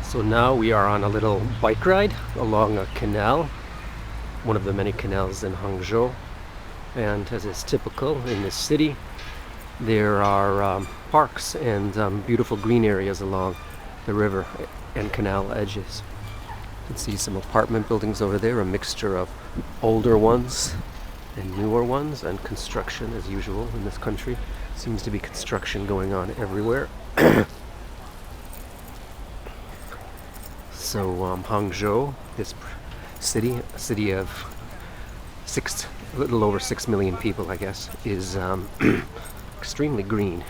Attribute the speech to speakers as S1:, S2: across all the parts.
S1: So now we are on a little bike ride along a canal, one of the many canals in Hangzhou. And as is typical in this city, there are parks and beautiful green areas along the river and canal edges. You can see some apartment buildings over there, a mixture of older ones and newer ones, and construction as usual in this country. Seems to be construction going on everywhere. So Hangzhou, this a city of a little over 6 million people, I guess, is extremely green,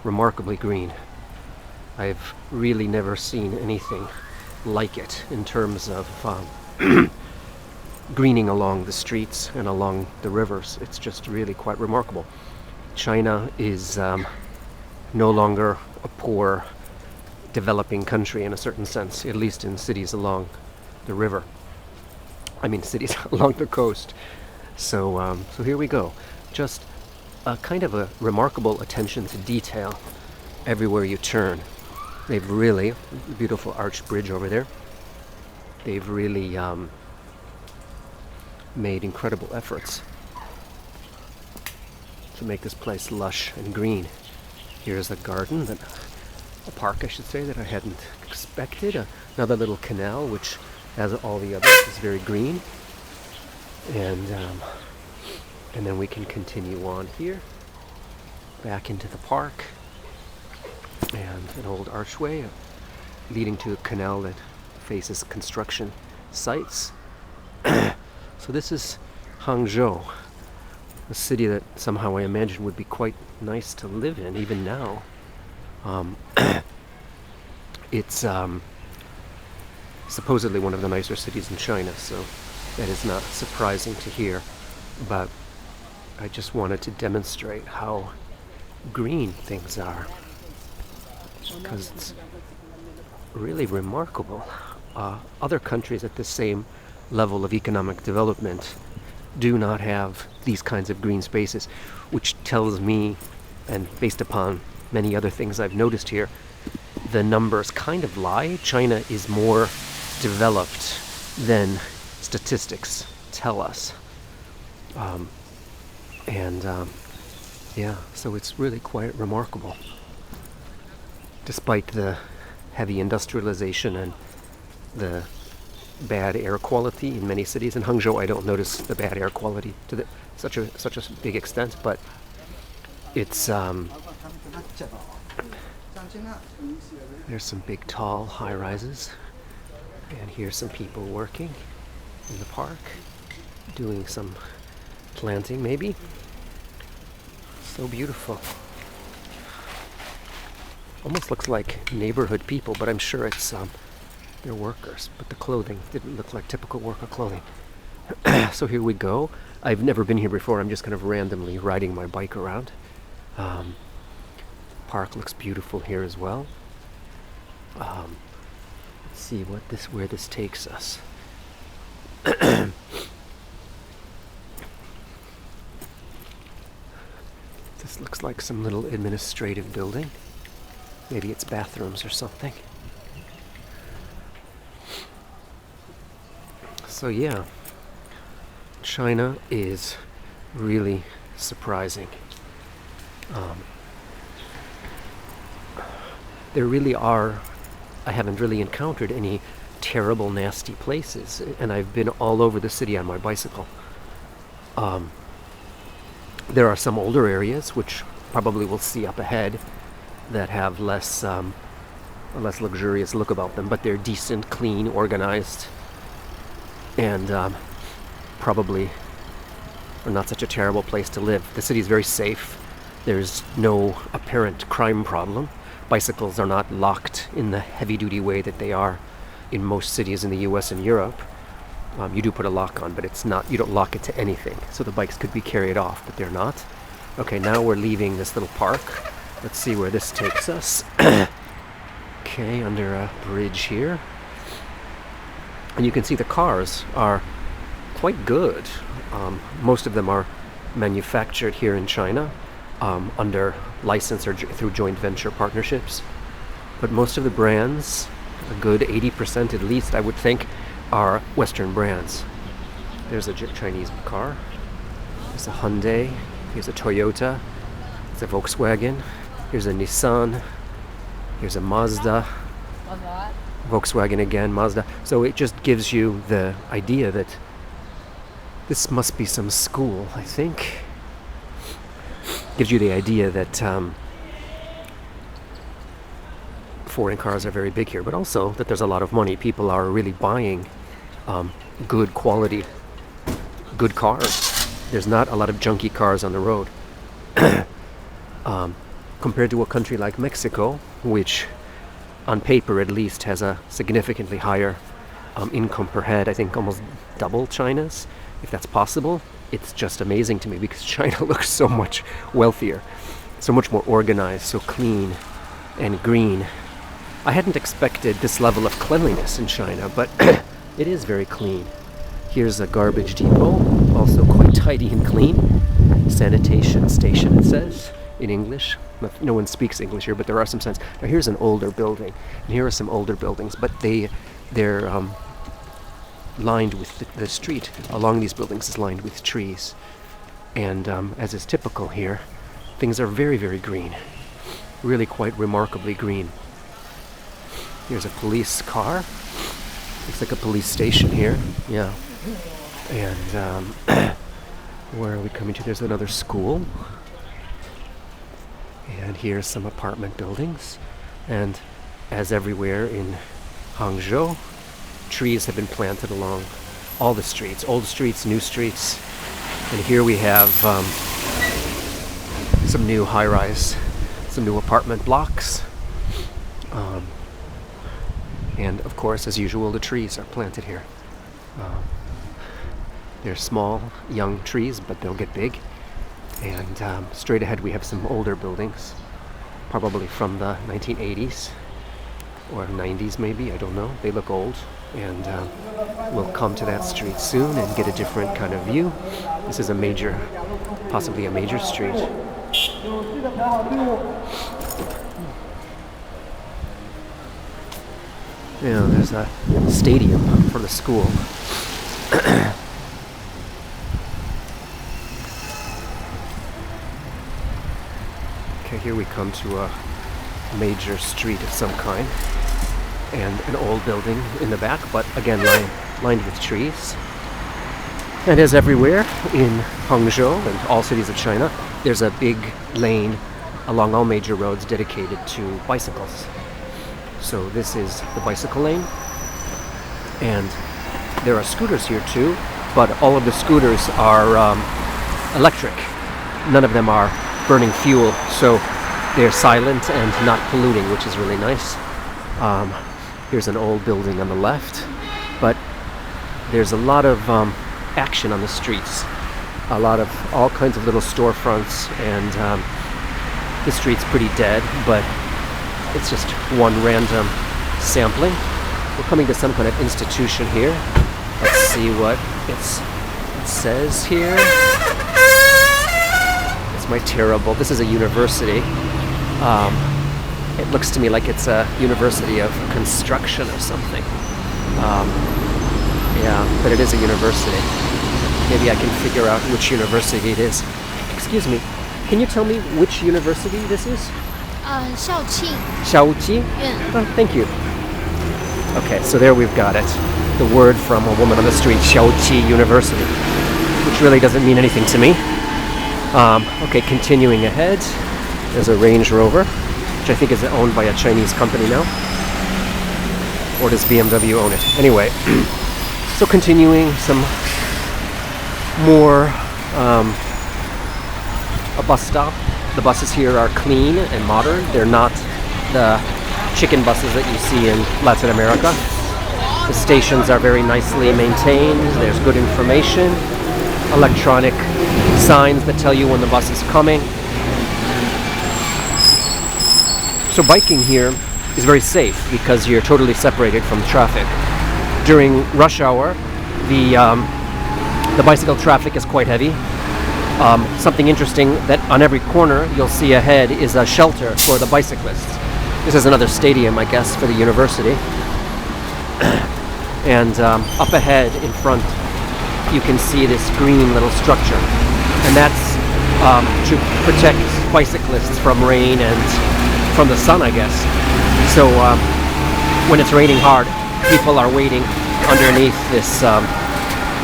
S1: remarkably green. I've really never seen anything like it in terms of greening along the streets and along the rivers. It's just really quite remarkable. China is no longer a poor developing country in a certain sense, at least in cities along the river. I mean, cities along the coast. So here we go. Just a kind of a remarkable attention to detail everywhere you turn. They've really, beautiful arched bridge over there. They've really made incredible efforts to make this place lush and green. Here's a garden, a park I should say, that I hadn't expected. Another little canal, which, as all the others, is very green. And then we can continue on here, back into the park, and an old archway leading to a canal that faces construction sites. So this is Hangzhou, a city that somehow I imagine would be quite nice to live in, even now. It's supposedly one of the nicer cities in China, so that is not surprising to hear. But I just wanted to demonstrate how green things are, because it's really remarkable. Other countries at the same level of economic development do not have these kinds of green spaces, which tells me, and based upon many other things I've noticed here, the numbers kind of lie. China is more developed than statistics tell us. So it's really quite remarkable. Despite the heavy industrialization and the bad air quality in many cities. In Hangzhou, I don't notice the bad air quality to such a big extent, but it's there's some big, tall high-rises, and here's some people working in the park, doing some planting, maybe. So beautiful. Almost looks like neighborhood people, but I'm sure it's they're workers. But the clothing didn't look like typical worker clothing. So here we go. I've never been here before. I'm just kind of randomly riding my bike around. Park looks beautiful here as well. Let's see where this takes us. This looks like some little administrative building. Maybe it's bathrooms or something. So yeah, China is really surprising. There really are, I haven't really encountered any terrible, nasty places, and I've been all over the city on my bicycle. There are some older areas, which probably we'll see up ahead, that have a less luxurious look about them, but they're decent, clean, organized, and probably are not such a terrible place to live. The city is very safe. There's no apparent crime problem. Bicycles are not locked in the heavy-duty way that they are in most cities in the US and Europe. You do put a lock on, but it's not, you don't lock it to anything. So the bikes could be carried off, but they're not. Okay, now we're leaving this little park. Let's see where this takes us. Okay, under a bridge here. And you can see the cars are quite good. Most of them are manufactured here in China under license or through joint venture partnerships. But most of the brands, a good 80% at least, I would think, are Western brands. There's a Chinese car. There's a Hyundai. Here's a Toyota. There's a Volkswagen. Here's a Nissan. Here's a Mazda. Volkswagen again, Mazda. So it just gives you the idea that this must be some school, I think. Gives you the idea that foreign cars are very big here, but also that there's a lot of money. People are really buying good quality, good cars. There's not a lot of junky cars on the road. Compared to a country like Mexico, which on paper at least has a significantly higher income per head, I think almost double China's, if that's possible. It's just amazing to me because China looks so much wealthier, so much more organized, so clean and green. I hadn't expected this level of cleanliness in China, but it is very clean. Here's a garbage depot, also quite tidy and clean. Sanitation station, it says, in English. No one speaks English here, but there are some signs. Now here's an older building, and here are some older buildings, but they're lined with the street along these buildings is lined with trees. And as is typical here, things are very, very green. Really quite remarkably green. Here's a police car. Looks like a police station here. Yeah. And where are we coming to? There's another school. And here's some apartment buildings. And as everywhere in Hangzhou, trees have been planted along all the streets, old streets, new streets. And here we have some new high-rise, some new apartment blocks. And of course, as usual, the trees are planted here. They're small, young trees, but they'll get big. And straight ahead we have some older buildings, probably from the 1980s or 90s maybe, I don't know. They look old. And we'll come to that street soon and get a different kind of view. This is possibly a major street. Yeah, there's a stadium for the school. Okay, here we come to a major street of some kind. And an old building in the back, but again lined with trees. And as everywhere in Hangzhou and all cities of China, there's a big lane along all major roads dedicated to bicycles. So this is the bicycle lane. And there are scooters here too, but all of the scooters are electric. None of them are burning fuel, so they're silent and not polluting, which is really nice. Here's an old building on the left, but there's a lot of action on the streets. A lot of all kinds of little storefronts, and the street's pretty dead, but it's just one random sampling. We're coming to some kind of institution here. Let's see what it says here. It's my terrible. This is a university. It looks to me like it's a university of construction or something. Yeah, but it is a university. Maybe I can figure out which university it is. Excuse me, can you tell me which university this is? Shaoqing. Shaoqing? Yeah. Oh, thank you. Okay, so there we've got it. The word from a woman on the street, Shaoqing University, which really doesn't mean anything to me. Okay, continuing ahead, there's a Range Rover, which I think is owned by a Chinese company now. Or does BMW own it? Anyway, so continuing some more, a bus stop. The buses here are clean and modern. They're not the chicken buses that you see in Latin America. The stations are very nicely maintained. There's good information, electronic signs that tell you when the bus is coming. So biking here is very safe because you're totally separated from traffic. During rush hour, the bicycle traffic is quite heavy. Something interesting that on every corner you'll see ahead is a shelter for the bicyclists. This is another stadium, I guess, for the university. And up ahead in front, you can see this green little structure. And that's to protect bicyclists from rain and from the sun, I guess. So when it's raining hard, people are waiting underneath this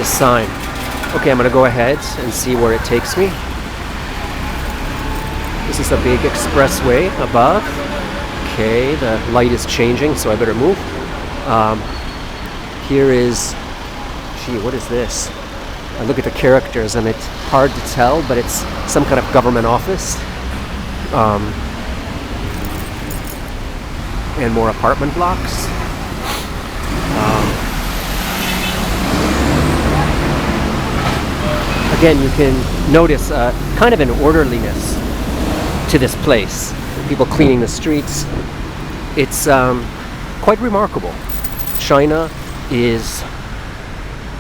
S1: sign. Okay, I'm going to go ahead and see where it takes me. This is a big expressway above. Okay, the light is changing, so I better move. Here is, gee, what is this? I look at the characters and it's hard to tell, but it's some kind of government office. And more apartment blocks. Again, you can notice kind of an orderliness to this place. People cleaning the streets. It's quite remarkable. China is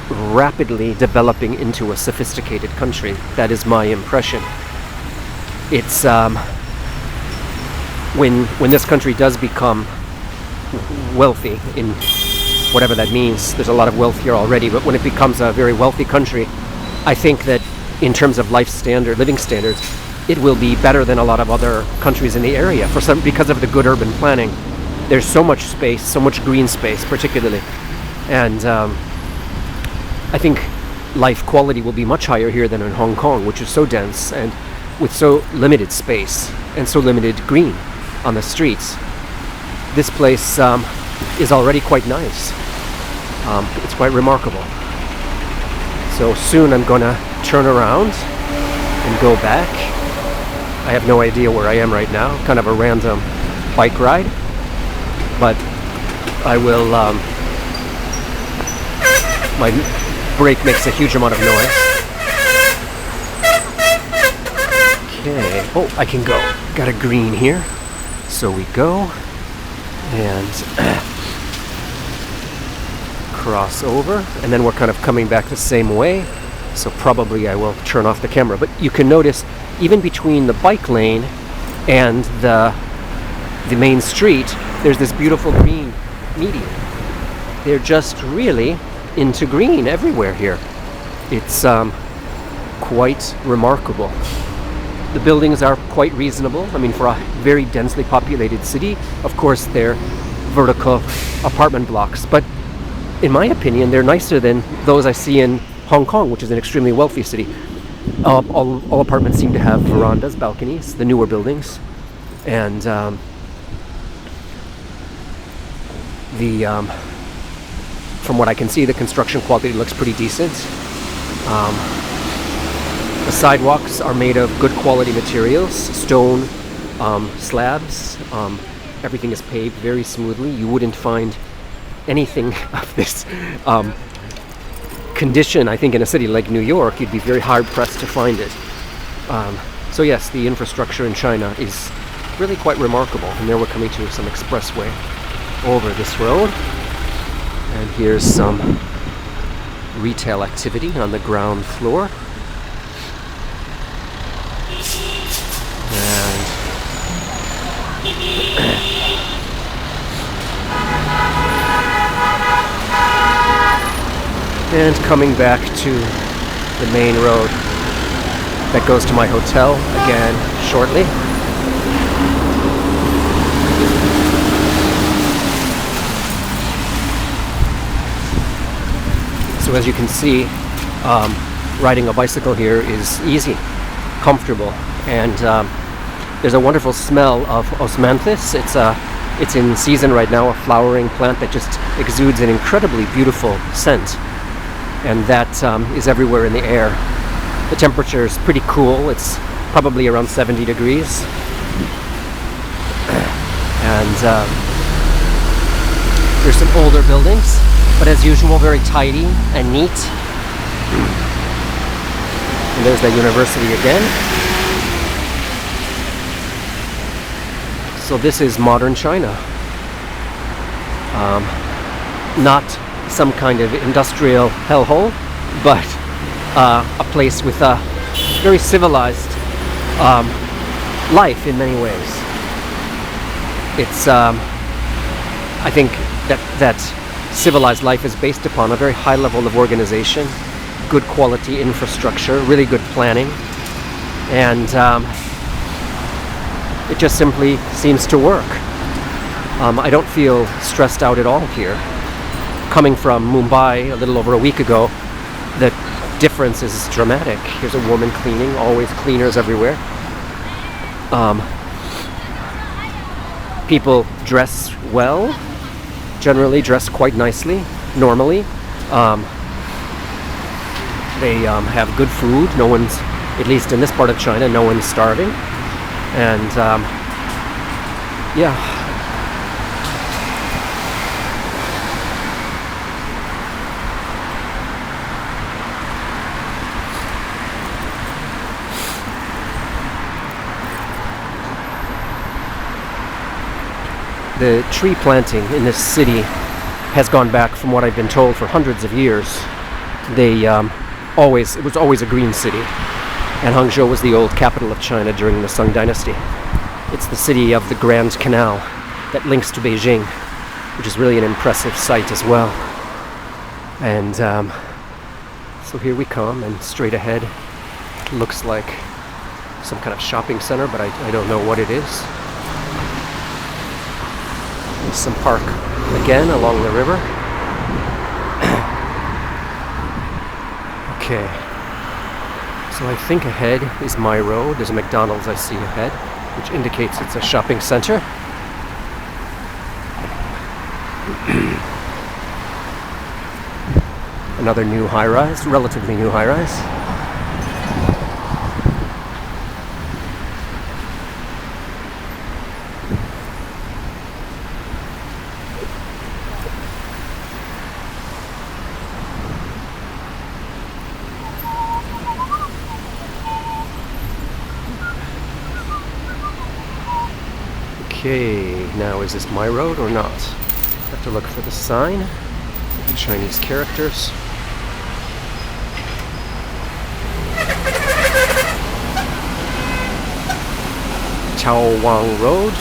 S1: rapidly developing into a sophisticated country. That is my impression. It's when this country does become wealthy, in whatever that means, there's a lot of wealth here already, but when it becomes a very wealthy country, I think that in terms of living standards, it will be better than a lot of other countries in the area because of the good urban planning. There's so much space, so much green space particularly, and I think life quality will be much higher here than in Hong Kong, which is so dense and with so limited space and so limited green on the streets. This place is already quite nice. It's quite remarkable. So soon I'm gonna turn around and go back. I have no idea where I am right now, kind of a random bike ride, but I will, my brake makes a huge amount of noise. Okay, oh, I can go. Got a green here. So we go and cross over, and then we're kind of coming back the same way, so probably I will turn off the camera. But you can notice even between the bike lane and the main street, there's this beautiful green median. They're just really into green everywhere here. It's quite remarkable. The buildings are quite reasonable. I mean, for a very densely populated city, of course, they're vertical apartment blocks. But in my opinion, they're nicer than those I see in Hong Kong, which is an extremely wealthy city. All apartments seem to have verandas, balconies, the newer buildings. And from what I can see, the construction quality looks pretty decent. The sidewalks are made of good quality materials, stone slabs. Everything is paved very smoothly. You wouldn't find anything of this condition, I think, in a city like New York. You'd be very hard pressed to find it. So yes, the infrastructure in China is really quite remarkable. And there we're coming to some expressway over this road. And here's some retail activity on the ground floor. And coming back to the main road that goes to my hotel again shortly. So as you can see, riding a bicycle here is easy, comfortable, and there's a wonderful smell of osmanthus. It's in season right now, a flowering plant that just exudes an incredibly beautiful scent. And that is everywhere in the air. The temperature is pretty cool. It's probably around 70 degrees. And there's some older buildings, but as usual, very tidy and neat. And there's the university again. So this is modern China. Not some kind of industrial hellhole, but a place with a very civilized life in many ways. It's I think that civilized life is based upon a very high level of organization, good quality infrastructure, really good planning, and it just simply seems to work. I don't feel stressed out at all here. Coming from Mumbai a little over a week ago, the difference is dramatic. Here's a woman cleaning, always cleaners everywhere. People dress well, generally dress quite nicely, normally. They have good food. No one's, at least in this part of China, no one's starving. And yeah. The tree planting in this city has gone back, from what I've been told, for hundreds of years. It was always a green city, and Hangzhou was the old capital of China during the Song Dynasty. It's the city of the Grand Canal that links to Beijing, which is really an impressive sight as well. And so here we come, and straight ahead looks like some kind of shopping center, but I don't know what it is. There's some park again along the river. Okay, so I think ahead is my road. There's a McDonald's I see ahead, which indicates it's a shopping center. Another new high-rise, relatively new high-rise. Okay, now is this my road or not? Have to look for the sign with the Chinese characters. Chao Wang Road,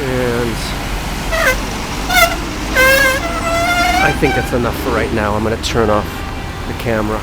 S1: and I think that's enough for right now. I'm going to turn off the camera.